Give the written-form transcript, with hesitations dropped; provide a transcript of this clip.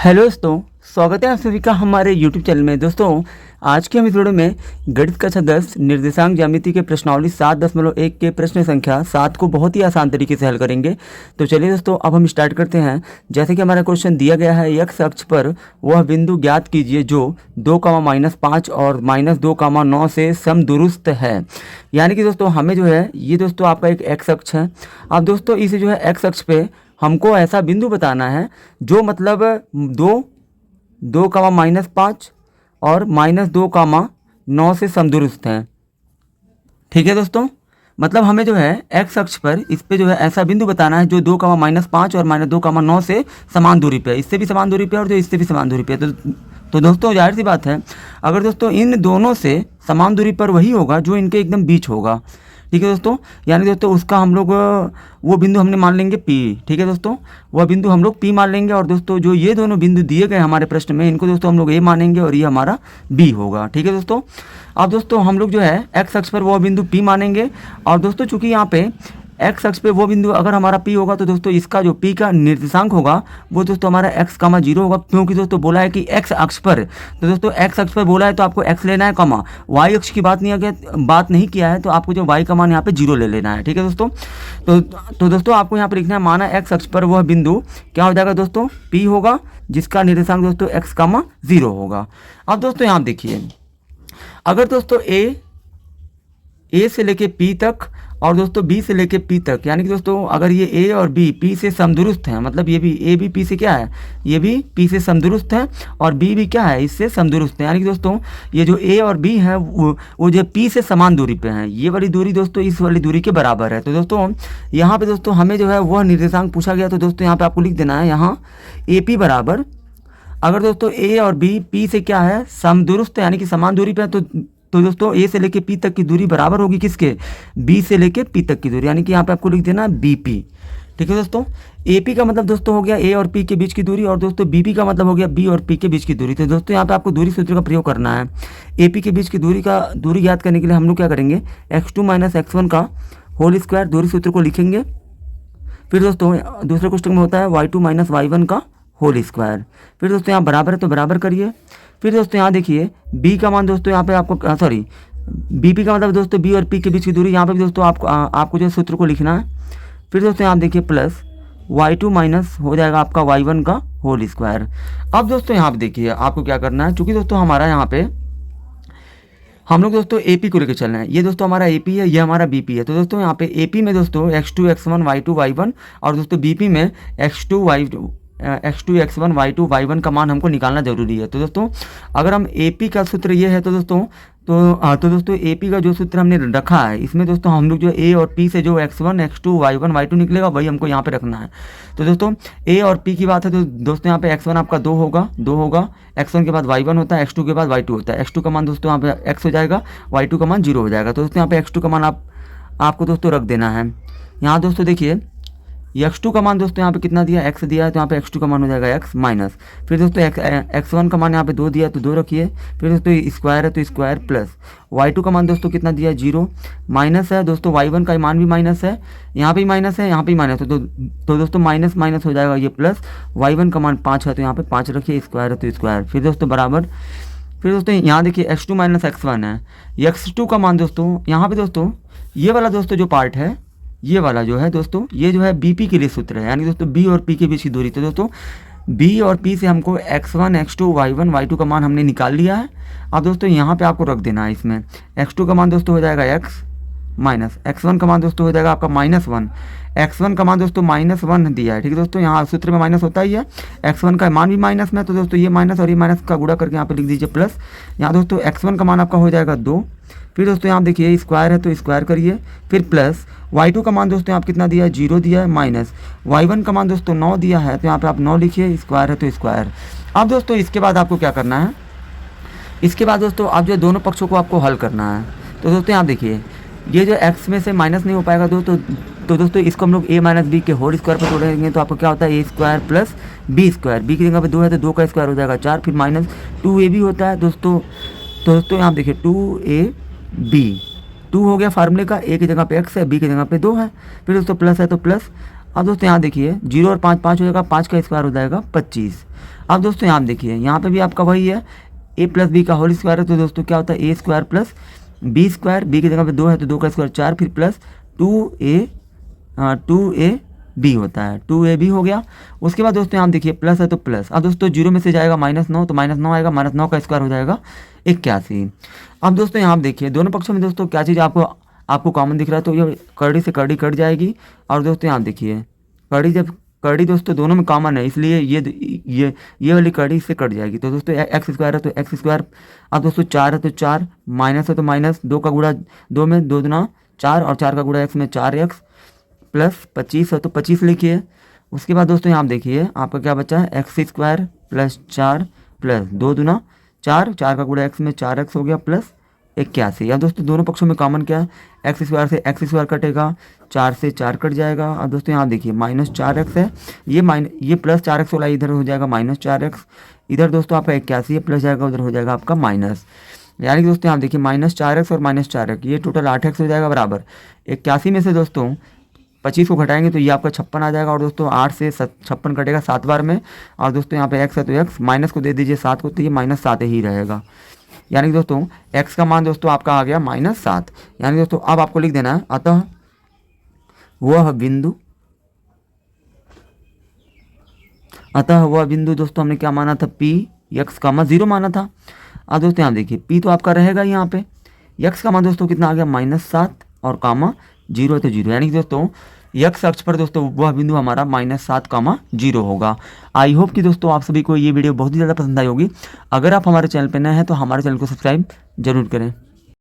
Hello दोस्तों, स्वागत है आप सभी का हमारे YouTube चैनल में। दोस्तों आज के हम इस वीडियो में गणित कक्षा 10 निर्देशांक ज्यामिति के प्रश्नावली 7.1 के प्रश्न संख्या 7 को बहुत ही आसान तरीके से हल करेंगे। तो चलिए दोस्तों अब हम स्टार्ट करते हैं। जैसे कि हमारा क्वेश्चन दिया गया है, x अक्ष पर वह बिंदु ज्ञात कीजिए जो 2, -5 और -2, 9 से समदूरस्थ है। यानी कि दोस्तों हमें जो है ये दोस्तों आपका एक x अक्ष है। अब दोस्तों इसे जो है x अक्ष पे हमको ऐसा बिंदु बताना है जो मतलब 2, -5 और -2, 9 से समदूरस्थ है। ठीक है दोस्तों, मतलब हमें जो है x अक्ष पर इस पे जो है ऐसा बिंदु बताना है जो 2, -5 और -2, 9 से समान दूरी पे है। इससे भी समान दूरी पे और जो इससे भी समान दूरी पे है। तो दोस्तों जाहिर सी बात है, अगर दोस्तों इन दोनों से समान दूरी पर वही होगा जो इनके एकदम बीच होगा। ठीक है दोस्तों, यानी दोस्तों उसका हम लोग वो बिंदु हमने मान लेंगे P। ठीक है दोस्तों, वह बिंदु हम लोग P मान लेंगे। और दोस्तों जो ये दोनों बिंदु दिए गए हमारे प्रश्न में, इनको दोस्तों हम लोग A मानेंगे और ये हमारा B होगा। ठीक है दोस्तों, अब दोस्तों हम लोग जो है x अक्ष पर वो बिंदु P मानेंगे। और दोस्तों चूंकि यहाँ पे x अक्ष पे वो बिंदु अगर हमारा P होगा तो दोस्तों इसका जो P का निर्देशांक होगा वो दोस्तों हमारा x, 0 होगा। क्योंकि दोस्तों बोला है कि x अक्ष पर, तो दोस्तों x अक्ष पर बोला है तो आपको x लेना है, y अक्ष की बात नहीं किया है तो आपको जो y का मान यहाँ पे 0 ले लेना है। ठीक है दोस्तों, तो दोस्तों आपको यहाँ पे लिखना है, माना x अक्ष पर वह बिंदु क्या हो जाएगा दोस्तों, P होगा, जिसका निर्देशांक दोस्तों x, 0 होगा। अब दोस्तों यहाँ देखिए, अगर दोस्तों A से लेके P तक और दोस्तों B से लेके P तक, यानी कि दोस्तों अगर ये A और B P से समदूरस्थ हैं, मतलब ये भी A भी P से क्या है, ये भी P से समदूरस्थ है और B भी क्या है, इससे समदूरस्थ है। यानी कि दोस्तों ये जो A और B है वो जो P से समान दूरी पे हैं। ये वाली दूरी दोस्तों इस वाली दूरी के बराबर है। तो दोस्तों यहाँ पे दोस्तों हमें जो है वह निर्देशांक पूछा गया। तो दोस्तों यहाँ पे आपको लिख देना है, यहाँ AP बराबर, अगर दोस्तों A और B P से क्या है, समदूरस्थ है, यानी कि समान दूरी पे है, तो दोस्तों A से लेके P तक की दूरी बराबर होगी किसके, B से लेके P तक की दूरी, यानी कि यहाँ पे आपको लिख देना BP। ठीक है दोस्तों, AP का मतलब दोस्तों हो गया A और P के बीच की दूरी, और दोस्तों BP का मतलब हो गया B और P के बीच की दूरी। तो दोस्तों यहाँ पे आपको दूरी सूत्र का प्रयोग करना है। AP के बीच की दूरी ज्ञात करने के लिए हम लोग क्या करेंगे, x2 - x1 का होल स्क्वायर दूरी सूत्र को लिखेंगे। फिर दोस्तों दूसरे क्वेश्चन में होता है y2 - y1 का होल स्क्वायर। फिर दोस्तों यहाँ बराबर है तो बराबर करिए। फिर दोस्तों यहाँ देखिए B का मान दोस्तों यहाँ पे आपको BP का मतलब दोस्तों B और P के बीच की दूरी, यहाँ पे भी दोस्तों आपको जो सूत्र को लिखना है। फिर दोस्तों यहाँ देखिए प्लस y2 माइनस हो जाएगा आपका y1 का होल स्क्वायर। अब दोस्तों यहाँ पे देखिए आपको क्या करना है, चूँकि दोस्तों हमारा यहाँ पे हम लोग दोस्तों AP को लेकर चल रहे हैं। ये दोस्तों हमारा AP है, ये हमारा BP है। तो दोस्तों यहाँ पे AP में दोस्तों x2 x1 y2 y1 और दोस्तों BP में x2 x1 y2 y1 का मान हमको निकालना जरूरी है। तो दोस्तों अगर हम AP का सूत्र ये है तो दोस्तों AP का जो सूत्र हमने रखा है, इसमें दोस्तों हम लोग जो A और P से जो x1 x2 y1 y2 निकलेगा वही हमको यहाँ पे रखना है। तो दोस्तों A और P की बात है तो दोस्तों यहाँ पे x1 आपका 2 होगा, x1 के बाद y1 होता है, x2 के बाद y2 होता है। x2 का मान दोस्तों यहाँ पे x हो जाएगा, y2 का मान 0 हो जाएगा। तो दोस्तों यहाँ पे x2 का मान आपको दोस्तों रख देना है। यहाँ दोस्तों देखिए x2 का मान दोस्तों यहाँ पे कितना दिया, x दिया है, तो यहाँ पे x2 का मान हो जाएगा x माइनस। फिर दोस्तों x1 का मान यहाँ पे 2 दिया है तो 2 रखिए। फिर दोस्तों स्क्वायर है तो स्क्वायर प्लस y2 का मान दोस्तों कितना दिया है, 0 माइनस है। दोस्तों y1 का मान भी माइनस है, यहाँ पे माइनस है, यहाँ पे माइनस है, तो दोस्तों माइनस माइनस हो जाएगा ये प्लस। y1 का मान 5 है तो यहाँ पे 5 रखिए, स्क्वायर है तो स्क्वायर। फिर दोस्तों बराबर, फिर दोस्तों यहाँ देखिए x2 - x1 है, x2 का मान दोस्तों यहाँ पे दोस्तों ये वाला दोस्तों जो पार्ट है, ये वाला जो है दोस्तों ये जो है BP के लिए सूत्र है, यानी दोस्तों B और P के बीच की दूरी। तो दोस्तों B और P से हमको x1 x2 y1 y2 का मान हमने निकाल लिया है। अब दोस्तों यहाँ पे आपको रख देना है, इसमें x2 का मान दोस्तों हो जाएगा x माइनस, x1 का मान दोस्तों हो जाएगा आपका -1, x1 का मान दोस्तों -1 दिया है। ठीक है दोस्तों, यहाँ सूत्र में माइनस होता ही है, x1 का मान भी माइनस में, तो दोस्तों ये माइनस और ये माइनस का गुणा करके यहाँ पे लिख दीजिए प्लस। यहाँ दोस्तों x1 का मान आपका हो जाएगा 2। फिर दोस्तों यहाँ देखिए स्क्वायर है तो स्क्वायर करिए, फिर प्लस y2 का मान दोस्तों आप कितना दिया है, 0 दिया है, माइनस y1 का मान दोस्तों 9 दिया है तो यहाँ पे आप 9 लिखिए, स्क्वायर है तो स्क्वायर। अब दोस्तों इसके बाद आपको क्या करना है, इसके बाद दोस्तों आप जो दोनों पक्षों को आपको हल करना है। तो दोस्तों यहाँ देखिए ये जो x में से माइनस नहीं हो पाएगा दोस्तों, तो दोस्तों इसको हम लोग a - b के होल स्क्वायर पर तोड़ेंगे तो आपको क्या होता है, a square plus b square, b की जगह पे 2 है तो 2 का स्क्वायर हो जाएगा 4, फिर माइनस 2ab होता है दोस्तों। तो दोस्तों यहाँ देखिए 2ab, 2 हो गया फार्मूले का, a की जगह पे x है, b की जगह पे 2 है। फिर दोस्तों प्लस है तो प्लस अब दोस्तों यहाँ देखिए 0 और 5 5 हो जाएगा, 5 का स्क्वायर हो जाएगा 25। अब दोस्तों यहाँ देखिए यहाँ पे भी आपका वही है, a प्लस बी का होल स्क्वायर है, तो दोस्तों क्या होता है A square plus B square, B की जगह पे 2 है तो 2 का स्क्वायर 4, फिर प्लस 2a बी होता है, 2ab हो गया। उसके बाद दोस्तों यहाँ देखिए प्लस है तो प्लस, अब दोस्तों 0 में से जाएगा -9 तो -9 आएगा, -9 का स्क्वायर हो जाएगा 81। अब दोस्तों यहाँ देखिए दोनों पक्षों में दोस्तों क्या चीज़ आपको कॉमन दिख रहा है, तो ये कड़ी से कड़ी कट जाएगी। और दोस्तों यहाँ देखिए कड़ी दोस्तों दोनों में कॉमन है, इसलिए ये वाली कड़ी से कट जाएगी। तो दोस्तों एक्स स्क्वायर है तो एक्स स्क्वायर। अब दोस्तों 4 है तो 4, माइनस है तो माइनस, 2 का गुणा 2 में 2 दूना 4 और 4 का गुणा x में 4x, प्लस 25 है तो 25 लिखिए। उसके बाद दोस्तों यहाँ देखिए आपका क्या बचा है, एक्स स्क्वायर प्लस 4 प्लस 2 दूना 4, 4 का गुणा x में 4x हो गया प्लस 81। अब दोस्तों दोनों पक्षों में कॉमन क्या है, एक्स स्क्वायर से एक्स स्क्वायर कटेगा, 4 से 4 कट जाएगा। अब दोस्तों यहाँ देखिए -4x है, ये प्लस 4x वाला इधर हो जाएगा -4x, इधर दोस्तों आपका 81 है प्लस जाएगा, उधर हो जाएगा आपका माइनस। यानी कि दोस्तों यहाँ देखिए -4x और -4x, ये टोटल 8x हो जाएगा बराबर 81 में से दोस्तों 25 को घटाएंगे तो ये आपका 56 आ जाएगा। और दोस्तों 8 से 56 कटेगा 7 बार में, और दोस्तों यहाँ पे x है तो x, माइनस को दे दीजिए 7 को, तो ये -7 ही रहेगा। यानी कि दोस्तों x का मान दोस्तों आपका आ गया -7। यानी दोस्तों अब आपको लिख देना है, अतः वह बिंदु दोस्तों हमने क्या माना था, p x, 0 माना था। अब दोस्तों यहाँ देखिए p तो आपका रहेगा यहाँ पे, x का मान दोस्तों कितना आ गया -7 और कामा 0 है तो 0, यानी कि दोस्तों x अक्ष पर दोस्तों वह बिंदु हमारा -7, 0 होगा। आई होप कि दोस्तों आप सभी को ये वीडियो बहुत ही ज़्यादा पसंद आई होगी। अगर आप हमारे चैनल पर नए हैं तो हमारे चैनल को सब्सक्राइब जरूर करें।